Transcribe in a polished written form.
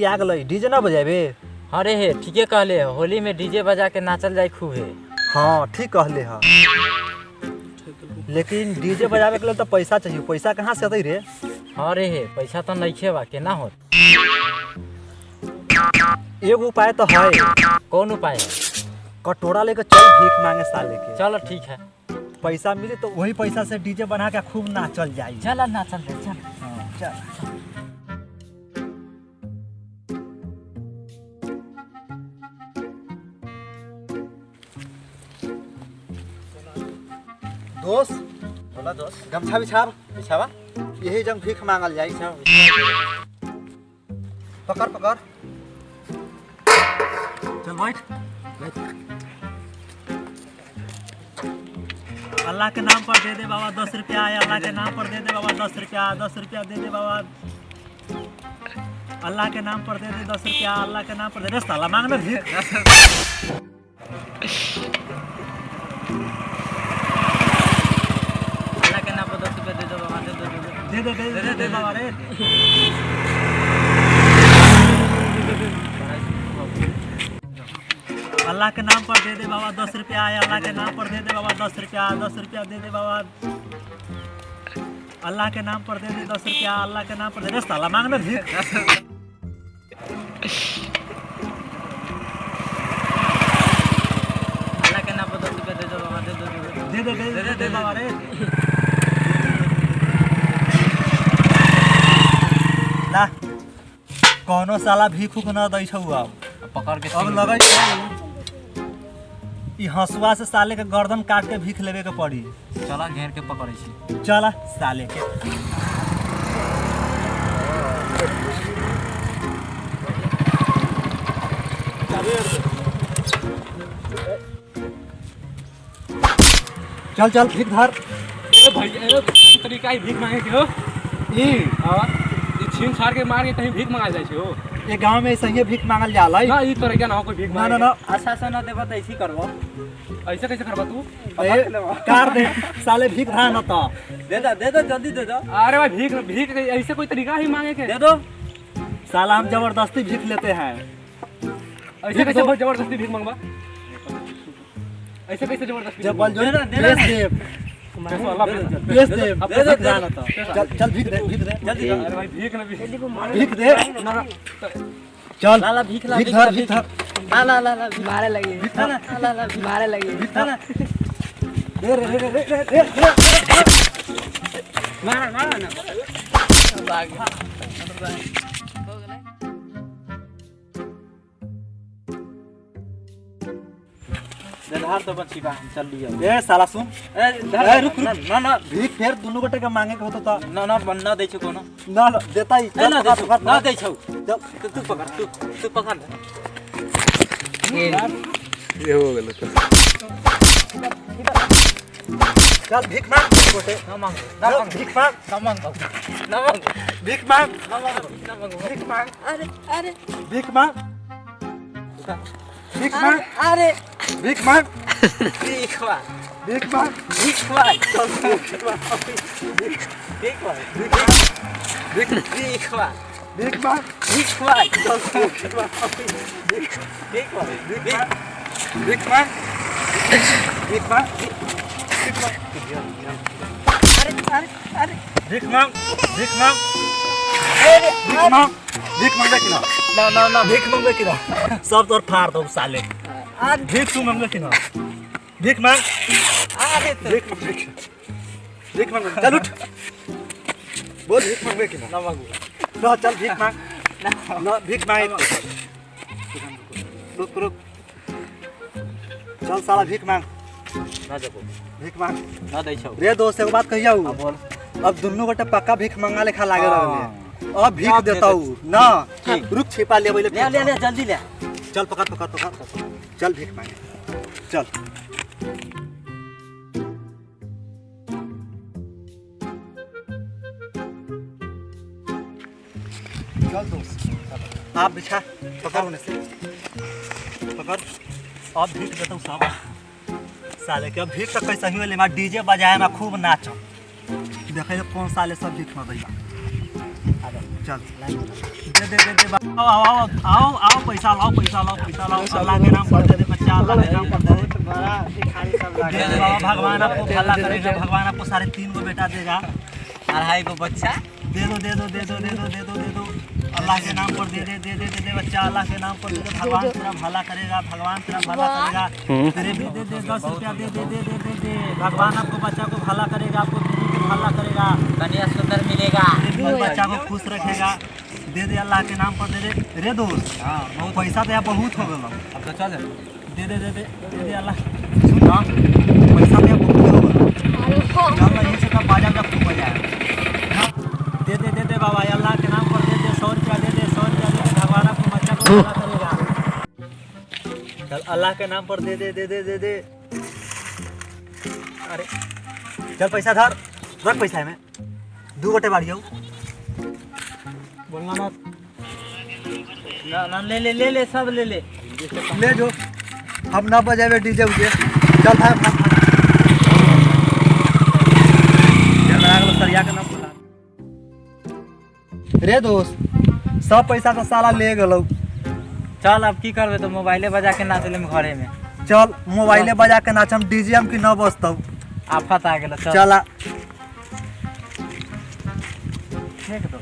आ गई डीजे ना बजाबे। अरे हे ठीके कहले, होली में डीजे बजा के नाचल जाए खूब है। हाँ ठीक कहले है, लेकिन डीजे बजावे के लिए तो पैसा चाहिए, पैसा कहाँ से अतई रे? अरे हे पैसा तो नहीं बा, केना होत? एगो उपाय तो है। कौन उपाय है? कटोरा लेकर चल भीख मांगे साले के। चलो ठीक है, पैसा मिले तो वही पैसा से डीजे बना के खूब नाचल जाए। चल नाचल जाए, चल। हाँ, चल। दोस्त बोला दोस्त, गमछा बिछाब, बिछावा यही जंग भीख मांगल जाए। पकड़ पकड़, चल बैठ। अल्लाह के नाम पर दे दे बाबा 10 रुपया, अल्लाह के नाम पर दे दे बाबा 10 रुपया, 10 रुपया दे दे बाबा। अल्लाह के नाम पर दे दे 10 रुपया, अल्लाह के नाम पर दे दे। साला मांग में भीख। अल्लाह के नाम पर 10 रुपया दे दो बाबा, दे बाबा रे। अल्लाह के नाम पर दे दे बाबा 10 रुपया, अल्लाह के नाम पर दे दे बाबा 10 रुपया, 10 रुपया दे दे बाबा। अल्लाह के नाम पर दे दे 10 रुपया, अल्लाह के नाम पर दे दे। साला मांग में भीख। अल्लाह के नाम पर 10 रुपया दे दो बाबा, दे बाबा रे। ला कोनो साला भीख उख न दै छौ। अब पकड़ के अब लगै ई हंसुआ से साले के गर्दन काट के भीख लेवे के पड़ी। चला घेर के पकड़े छी। चला साले के। चल चल भीख धर। ए भाई ए तरीका ही भीख मांगे के हो। ई छीन छाड़ के मार के कहीं भीख मांगा जाए हो। ये गांव में ऐसे ही भीख मांगल जाला। ना ई तरीका ना हो कोई भीख मांगे। ना अच्छा से ना देबा त ऐसी करबो। ऐसे कैसे करबा तू? कार दे साले भीख धरा न तो। दे दो जल्दी दे दो। अरे भाई भीख भीख ऐसे कोई तरीका ही मांगे के? दे दो। साला हम जबरदस्ती भीख लेते हैं। ऐसे कैसे बहुत जबरदस्ती भीख मांगबा? ऐसे कैसे जबरदस्ती? जब बोल जो दे दे बेच दे। अब दे दो, भीख धरा न तो। चल चल भीख दे जल्दी। अरे भाई भीख ना भीख दे। चल लाला भीख ला, भीख धर भीख धर। ला मारे लगे। ला मारे लगे। दे रे। मारा ना। धार तो बच्ची बा चल लिया। ए साला सुन। ए रुक ना भीख फेर दोनों गोटे के मांगे के होतो त ना दे छो कोनो। ना देता ही। ना दे छो। तू पकड़। ये हो गेल तो। चल भीख मांग गोटे। ना मांग। भीख मांग। ना मांग। भीख मांग। भीख मांग। अरे भीख मांग। भीख मांग। अरे भीख मांग। भीख मांग। भीख मांग। भीख मांग। भीख मांग। भीख मांग। भीख भीख मांग। भीख मांग। भीख मांग। भीख मांग। भीख मांग। भीख मांग। भीख मांग। अरे भीख मांग। भीख मांग। भीख मांग। भीख मांगे कि ना? भीख मांगे कि ना? सब तोर फाड़ दो साले। भीख तू मांगे कि ना? भीख मांग। अरे भीख मांग। चल उठ। बोल भीख मांगे कि ना? ना मांगू। ना चल भीख मांग। ना भीख मांगे। रुक। चल साला भीख मांग। ना जको। भीख मांग। ना दे छो। रे दोस्त एगो बात कहिया हूँ। बोल। अब दोनों गोटे पक्का भीख मांगा लेखा लागे रहले। अब भीख अब देता हूँ ना। रुक छिपा ले ले जल्दी ले। चल पकड़। चल भीख मांगे। चल दोस्त आप बिछा पकड़ होने से पकड़। अब भीख देता हूँ सब साले के। अब भीख तो कैसे ही ले डीजे बजाए में खूब नाचो। देखे कौन साले सब भीख में दैगा। चल दे दे दे दे आओ पैसा लाओ अल्लाह के नाम पर दे दे बच्चा, अल्लाह के नाम पर दे दे। दे दे बाबा, भगवान आपको भला करेगा, भगवान आपको 3.5 गो बेटा देगा, 2.5 गो बच्चा। दे दो अल्लाह के नाम पर दे दे बच्चा, अल्लाह के नाम पर दे दे। भगवान तेरा भला करेगा, भगवान तेरा भला करेगा। तेरे भी दे 10 रुपया दे। भगवान आपको बच्चा को भला करेगा, आपको बीवी को भला करेगा, कन्या सुंदर मिलेगा। तेरे बच्चा को खुश रखेगा। दे अल्लाह के नाम पर दे रे दोस्त। हाँ बहुत पैसा तो यहाँ बहुत हो गया, अब तो चल दे अल्लाह। सुन ना, पैसा तो यहाँ बहुत हो गया, जब यहीं से तब बाजार जब खूब बजा दे बाबा, अल्लाह के नाम पर दे 100 रुपया दे दे। भगवान आपको बच्चा को भला करेगा। चल अल्लाह के नाम पर दे। अरे चल पैसा धर, रख पैसा में 2 गोटे बाढ़ियो बोलना मत। ना ले सब ले ले जो, हम ना बजावे डीजे उजे। चल भाग सरिया के नाम बोला रे दोस्त, सब पैसा तो साला ले गलो। चल अब की करबे, तो मोबाइले बजा के नाच ले घरे में। चल मोबाइले बजा के नाचम, डीजे हम की न बजतौ। आफत आ गेल। चला देख दो।